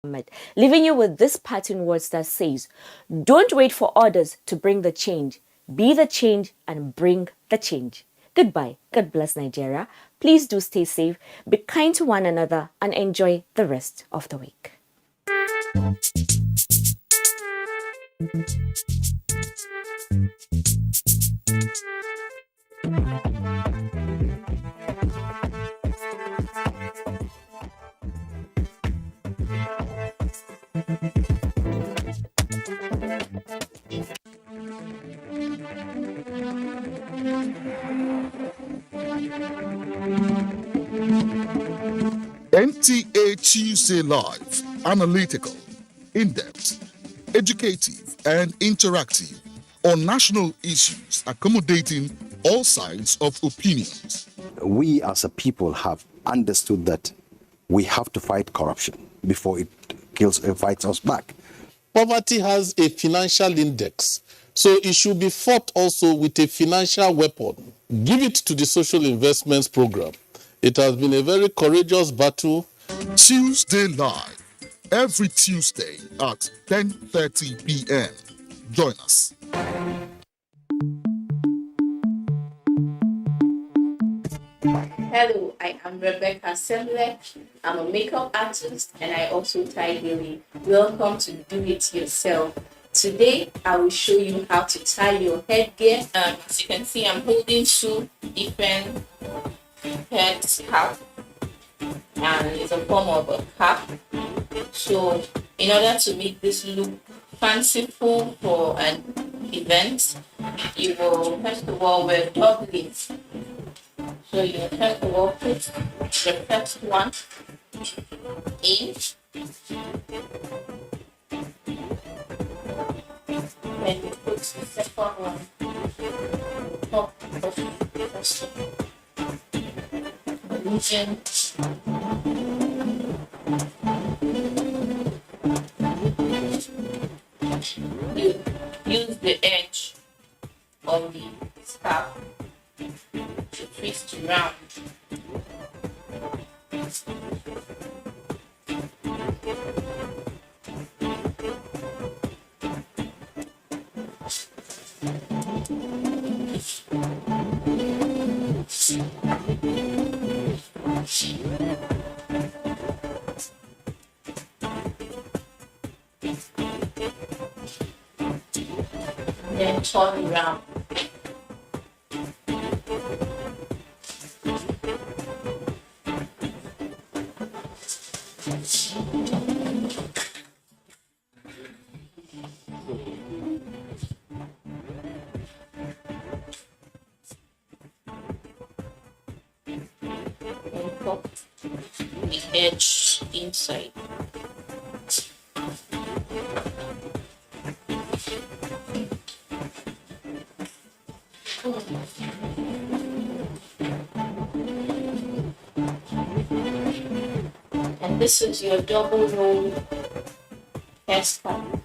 leaving you with this parting words that says, don't wait for others to bring the change. Be the change and bring the change. Goodbye. God bless Nigeria. Please do stay safe, be kind to one another, and enjoy the rest of the week. NTA Tuesday Live, analytical, in-depth, educative, and interactive on national issues accommodating all sides of opinions. We as a people have understood that we have to fight corruption before it fights us back. Poverty has a financial index, so it should be fought also with a financial weapon. Give it to the social investments program. It has been a very courageous battle. Tuesday Live, every Tuesday at 10:30 p.m. Join us. Hello, I am Rebecca Semlek. I'm a makeup artist and I also tie daily. Welcome to Do It Yourself. Today, I will show you how to tie your headgear. As you can see, I'm holding two different head cap, and it's a form of a cap. So, in order to make this look fanciful for an event, you will first of all wear doublets. So you first of all put the first one in, then you put the second one on top of the first one. Then you use the edge of the scarf to twist around. Then turn around. And pop the edge inside. And this is your double roll hairstyle.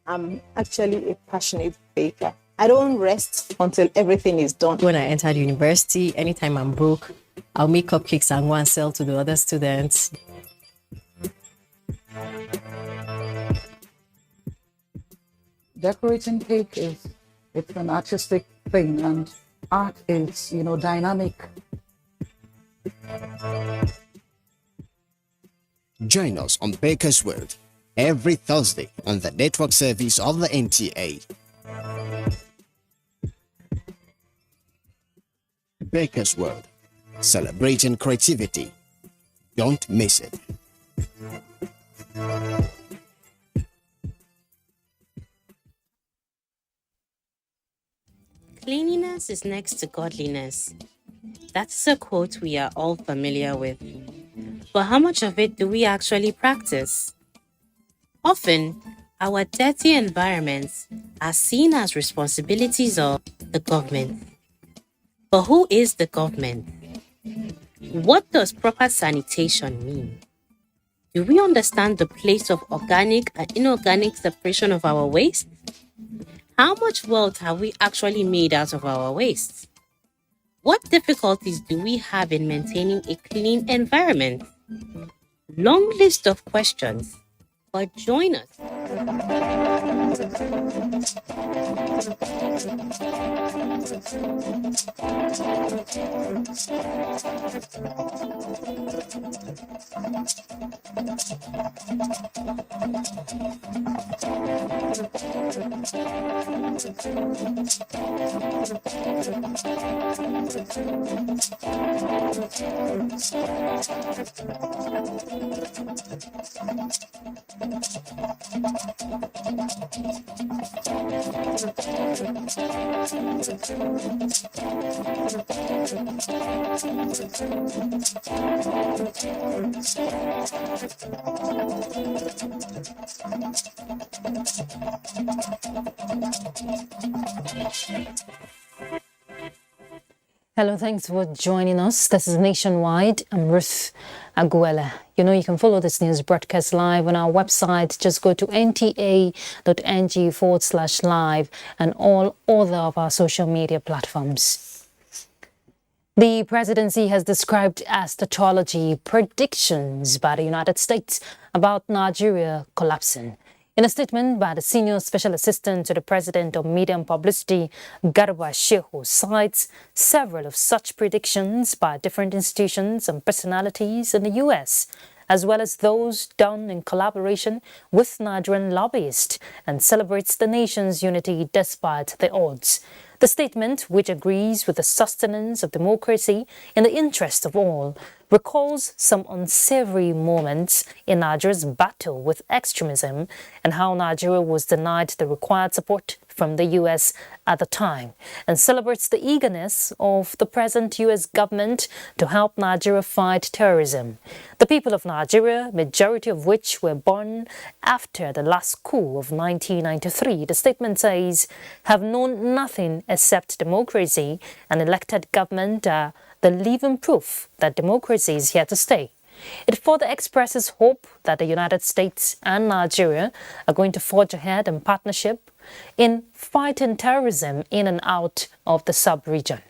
I'm actually a passionate baker. I don't rest until everything is done. When I entered university, anytime I'm broke, I'll make cupcakes and go and sell to the other students. Decorating cake it's an artistic thing, and art is, dynamic. Join us on Baker's World every Thursday on the network service of the NTA. Baker's World, celebrating creativity. Don't miss it. Cleanliness is next to godliness. That's a quote we are all familiar with. But how much of it do we actually practice? Often, our dirty environments are seen as responsibilities of the government. But who is the government? What does proper sanitation mean? Do we understand the place of organic and inorganic separation of our waste? How much wealth have we actually made out of our waste? What difficulties do we have in maintaining a clean environment? Long list of questions, but join us. Hello, thanks for joining us. This is Nationwide. I'm Ruth Aguela. You know, you can follow this news broadcast live on our website. Just go to nta.ng/live and all other of our social media platforms. The presidency has described as tautology predictions by the United States about Nigeria collapsing. In a statement by the senior special assistant to the president of media and publicity, Garba Shehu, cites several of such predictions by different institutions and personalities in the US, as well as those done in collaboration with Nigerian lobbyists, and celebrates the nation's unity despite the odds. The statement, which agrees with the sustenance of democracy in the interest of all, recalls some unsavory moments in Nigeria's battle with extremism and how Nigeria was denied the required support from the US at the time, and celebrates the eagerness of the present US government to help Nigeria fight terrorism. The people of Nigeria, majority of which were born after the last coup of 1993, the statement says, have known nothing except democracy, and elected government are the living proof that democracy is here to stay. It further expresses hope that the United States and Nigeria are going to forge ahead in partnership in fighting terrorism in and out of the sub-region.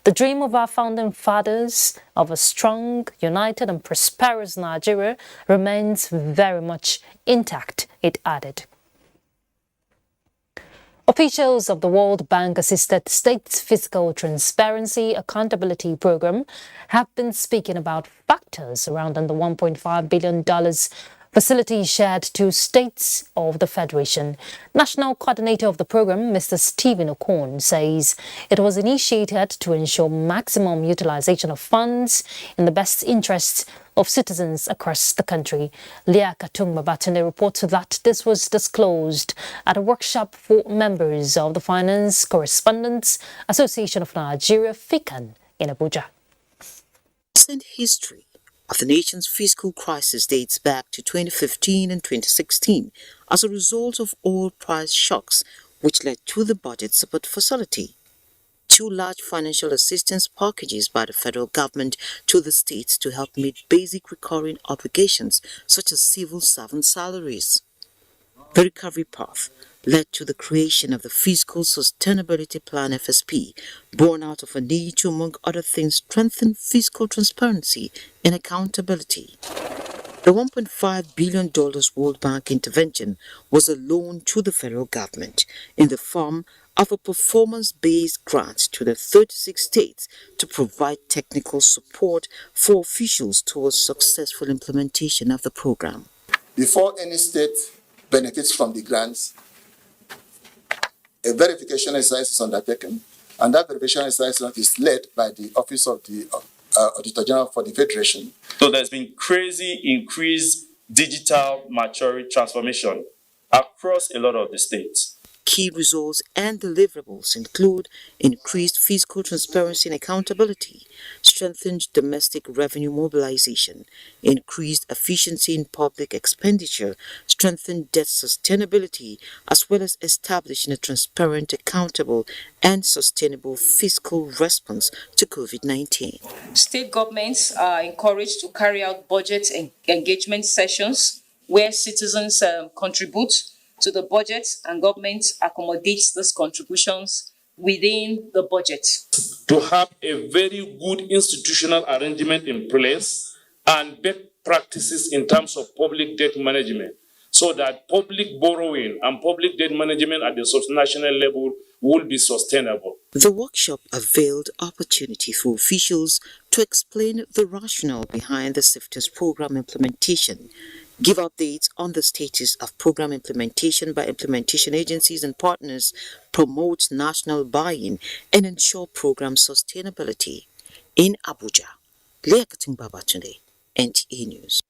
The dream of our founding fathers of a strong, united and prosperous Nigeria remains very much intact, it added. Officials of the World Bank-assisted States Fiscal Transparency Accountability Program have been speaking about factors around the $1.5 billion facility shared to states of the Federation. National coordinator of the program, Mr. Stephen Okon, says it was initiated to ensure maximum utilization of funds in the best interests of citizens across the country. Leah Katung Babatunde reports that this was disclosed at a workshop for members of the Finance Correspondents Association of Nigeria, FICAN, in Abuja. Recent history of the nation's fiscal crisis dates back to 2015 and 2016 as a result of oil price shocks, which led to the budget support facility. Two large financial assistance packages by the federal government to the states to help meet basic recurring obligations such as civil servant salaries. The recovery path led to the creation of the Fiscal Sustainability Plan FSP, born out of a need to, among other things, strengthen fiscal transparency and accountability. The $1.5 billion World Bank intervention was a loan to the federal government in the form of a performance-based grant to the 36 states to provide technical support for officials towards successful implementation of the program. Before any state benefits from the grants, a verification exercise is undertaken, and that verification exercise is led by the Office of the Auditor General for the Federation. So there's been crazy increased digital maturity transformation across a lot of the states. Key results and deliverables include increased fiscal transparency and accountability, strengthened domestic revenue mobilization, increased efficiency in public expenditure, strengthened debt sustainability, as well as establishing a transparent, accountable, and sustainable fiscal response to COVID-19. State governments are encouraged to carry out budget engagement sessions where citizens contribute to the budget and government accommodates these contributions within the budget. To have a very good institutional arrangement in place and best practices in terms of public debt management, so that public borrowing and public debt management at the national level will be sustainable. The workshop availed opportunity for officials to explain the rationale behind the SIFTIS program implementation, give updates on the status of program implementation by implementation agencies and partners, promote national buy-in, and ensure program sustainability. In Abuja, Leakating Babatunde, NTA News.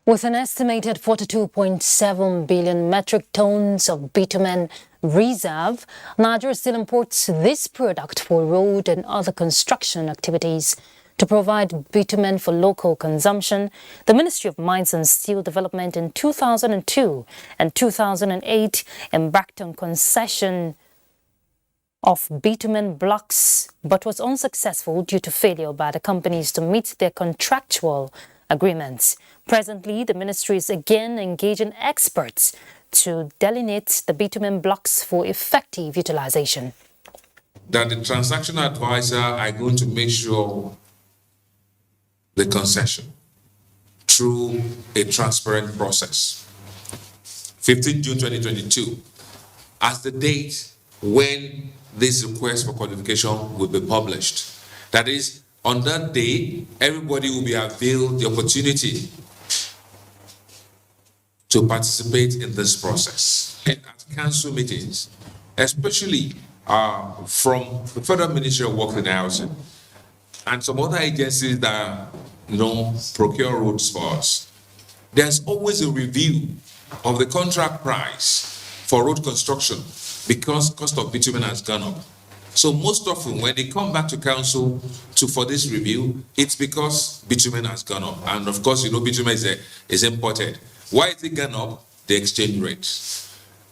With an estimated 42.7 billion metric tons of bitumen reserve, Nigeria still imports this product for road and other construction activities. To provide bitumen for local consumption, the Ministry of Mines and Steel Development in 2002 and 2008 embarked on concession of bitumen blocks, but was unsuccessful due to failure by the companies to meet their contractual agreements. Presently, the ministry is again engaging experts to delineate the bitumen blocks for effective utilization. That the transaction advisor are going to make sure the concession through a transparent process. 15 June 2022, as the date when this request for qualification will be published. That is, on that day, everybody will be availed the opportunity to participate in this process. And at council meetings, especially from the Federal Ministry of Works and Housing and some other agencies that procure roads for us, there's always a review of the contract price for road construction because cost of bitumen has gone up. So most often when they come back to council for this review, it's because bitumen has gone up. And of course, bitumen is imported. Why is it gone up? The exchange rate.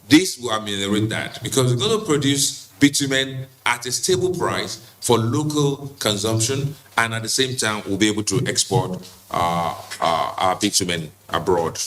This will ameliorate that because we're going to produce bitumen at a stable price for local consumption, and at the same time, we'll be able to export our bitumen abroad.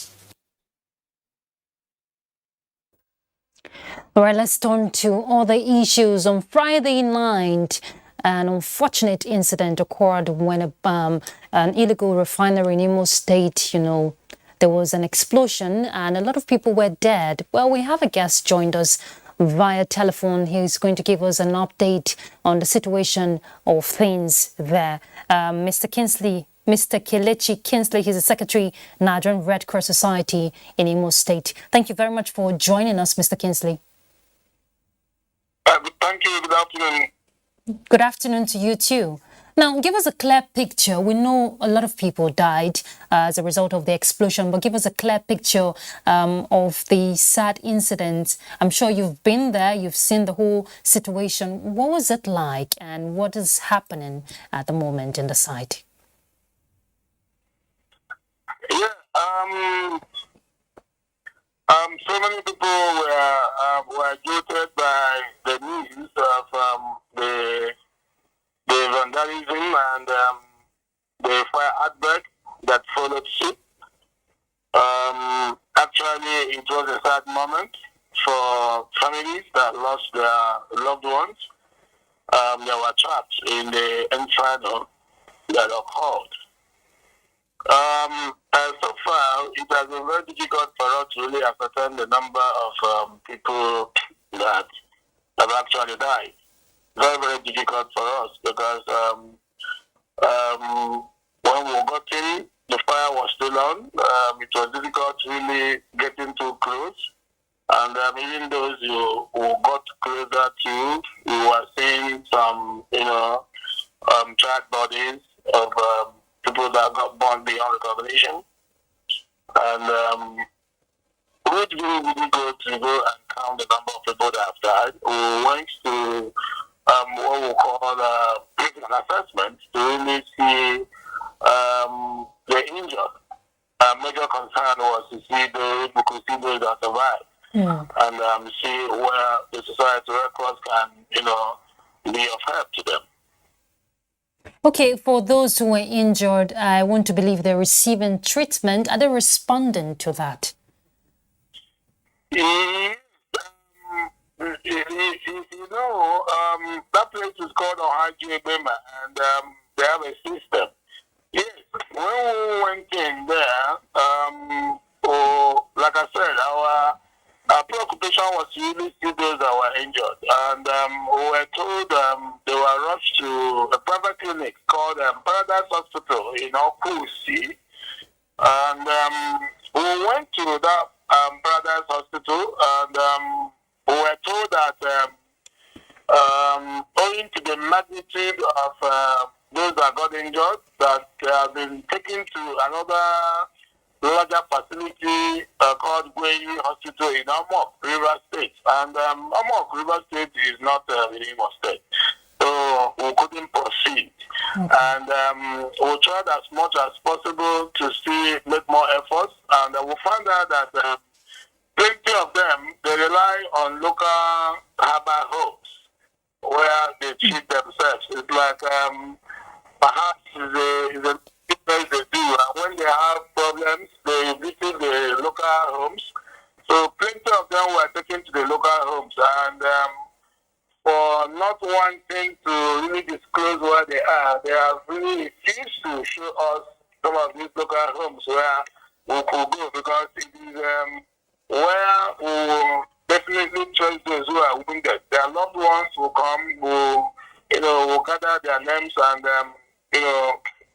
All right, let's turn to other issues. On Friday night, an unfortunate incident occurred when an illegal refinery in Imo State, there was an explosion and a lot of people were dead. Well, we have a guest joined us via telephone. He's going to give us an update on the situation of things there. Mr. Kelechi Kinsley, he's the Secretary, Nigerian Red Cross Society in Imo State. Thank you very much for joining us, Mr. Kinsley. Thank you. Good afternoon. Good afternoon to you too. Now, give us a clear picture. We know a lot of people died as a result of the explosion, but give us a clear picture of the sad incident. I'm sure you've been there, you've seen the whole situation. What was it like and what is happening at the moment in the site? Yeah, so many people were jolted by the news of the vandalism and the fire outbreak that followed suit. Actually, it was a sad moment for families that lost their loved ones. They were trapped in the inferno that occurred. So far, it has been very difficult for us to really ascertain the number of people that have actually died. Very, very difficult for us because when we got in, the fire was still on. It was difficult really getting too close. And even those who got closer to, we were seeing some, charred bodies of people that got burned beyond recognition. And we didn't really go and count the number of people that have died. We went to what we call an assessment to really see the injured. Major concern was to see those we could see those that survived, and see where the Society Red Cross can, be of help to them. Okay, for those who were injured, I want to believe they're receiving treatment. Are they responding to that? That place is called Headgear, and they have a system. Yes, when we went in there, like I said, our preoccupation was to really see those that were injured, and we were told they were rushed to a private clinic called Paradise Hospital in Okusi, and we went to that Paradise Hospital, and we were told that owing to the magnitude of those that got injured, that they have been taken to another larger facility called Gwei Hospital in Amok, River State. And Amok, River State is not in Imo State. So we couldn't proceed. Okay. And we tried as much as possible to make more efforts. And we found out that plenty of them, they rely on local herbal homes where they treat themselves. It's like perhaps is a business they do. And when they have problems, they visit the local homes. So plenty of them were taken to the local homes. And for not wanting to really disclose where they are, they have really refused to show us some of these local homes where we could go, because it is where we will definitely trace those who are wounded. Their loved ones will come, will gather their names and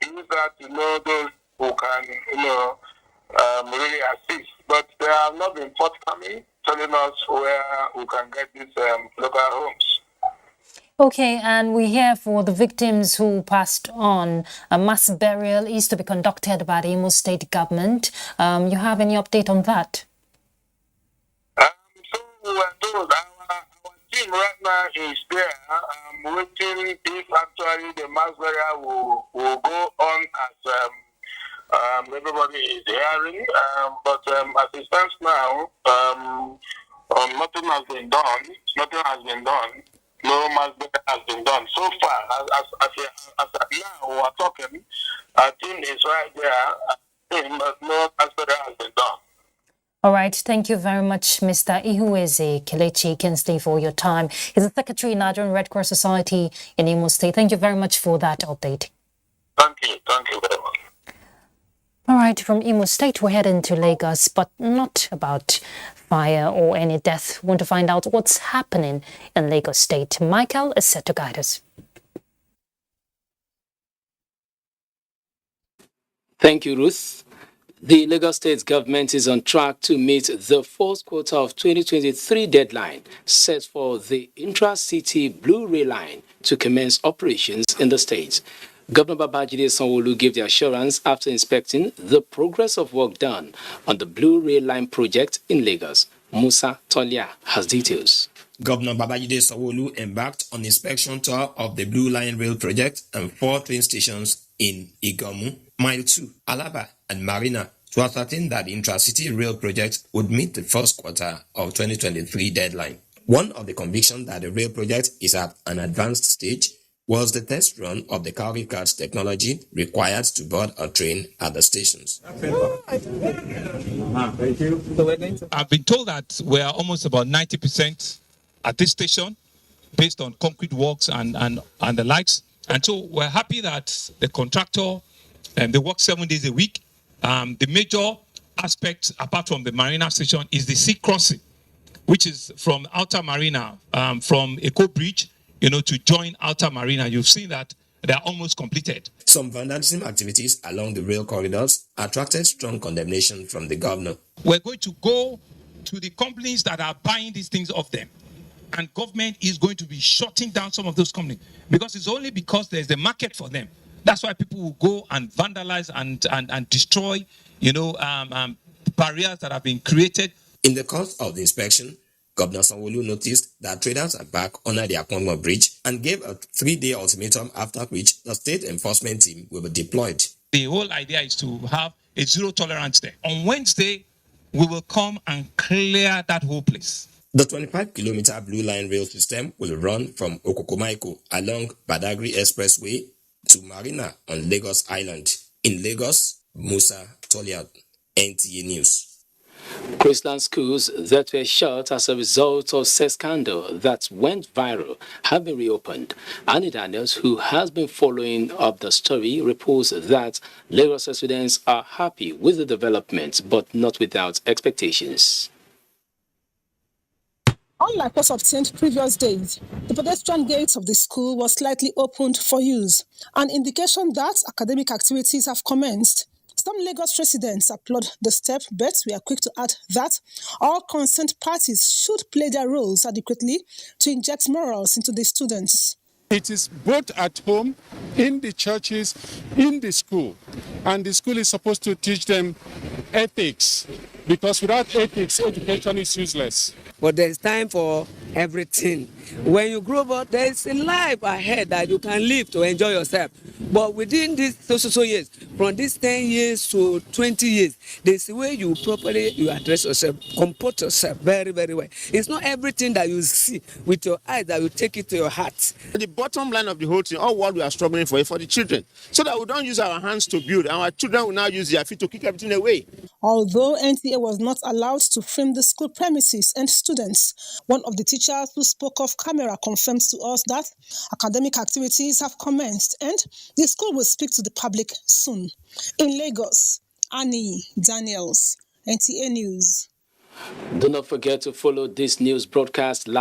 use that to know those who can, really assist. But they have not been forthcoming, telling us where we can get these local homes. Okay, and we hear for the victims who passed on, a mass burial is to be conducted by the Imo State government. You have any update on that? So we were told our team right now is there, waiting if actually the mass burial will go on as everybody is hearing. But as it stands now, nothing has been done. Nothing has been done. No mass burial has been done so far. As now we are talking, our team is right there, but no mass burial has been done. All right. Thank you very much, Mr. Ihueze Kelechi Kinsley, for your time. He's the Secretary of Nigerian Red Cross Society in Imo State. Thank you very much for that update. Thank you. Thank you very much. All right. From Imo State, we're heading to Lagos, but not about fire or any death. We want to find out what's happening in Lagos State. Michael is set to guide us. Thank you, Ruth. The Lagos State government is on track to meet the fourth quarter of 2023 deadline set for the intra-city Blue Rail line to commence operations in the state. Governor Babajide Sanwo-Olu gave the assurance after inspecting the progress of work done on the Blue Rail line project in Lagos. Musa Tolia has details. Governor Babajide Sanwo-Olu embarked on inspection tour of the Blue Line Rail project and 4 train stations in Igomu, Mile 2, Alaba, and Marina to ascertain that the intra-city rail project would meet the first quarter of 2023 deadline. One of the convictions that the rail project is at an advanced stage was the test run of the cargo cards technology required to board a train at the stations. Thank you. I've been told that we are almost about 90% at this station based on concrete works and the likes. And so we're happy that the contractor, they work 7 days a week. The major aspect, apart from the Marina station, is the sea crossing, which is from Outer Marina, from Eco Bridge, to join Outer Marina. You've seen that they are almost completed. Some vandalism activities along the rail corridors attracted strong condemnation from the governor. We're going to go to the companies that are buying these things off them. And government is going to be shutting down some of those companies because it's only because there's a market for them. That's why people will go and vandalize and destroy, barriers that have been created. In the course of the inspection, Governor Sanwo-Olu noticed that traders are back under the Akwonmo Bridge and gave a 3-day ultimatum, after which the state enforcement team will be deployed. The whole idea is to have a zero tolerance there. On Wednesday, we will come and clear that whole place. The 25-kilometer Blue Line rail system will run from Okokomaiko along Badagry Expressway to Marina on Lagos Island. In Lagos, Musa Toliad, NTA News. Christian schools that were shut as a result of sex scandal that went viral have been reopened. Annie Daniels, who has been following up the story, reports that Lagos residents are happy with the development, but not without expectations. Unlike what obtained previous days, the pedestrian gate of the school was slightly opened for use, an indication that academic activities have commenced. Some Lagos residents applaud the step, but we are quick to add that all concerned parties should play their roles adequately to inject morals into the students. It is both at home, in the churches, in the school. And the school is supposed to teach them ethics, because without ethics, education is useless. But there's time for everything. When you grow up, there's a life ahead that you can live to enjoy yourself. But within these so years, from these 10 years to 20 years, there's a way you properly address yourself, comport yourself very, very well. It's not everything that you see with your eyes that you take it to your heart. The bottom line of the whole thing, all what we are struggling for is for the children, so that we don't use our hands to build. Our children will now use their feet to kick everything away. Although NTA was not allowed to film the school premises and students, one of the teachers who spoke off camera confirmed to us that academic activities have commenced and the school will speak to the public soon. In Lagos, Annie Daniels, NTA News. Do not forget to follow this news broadcast live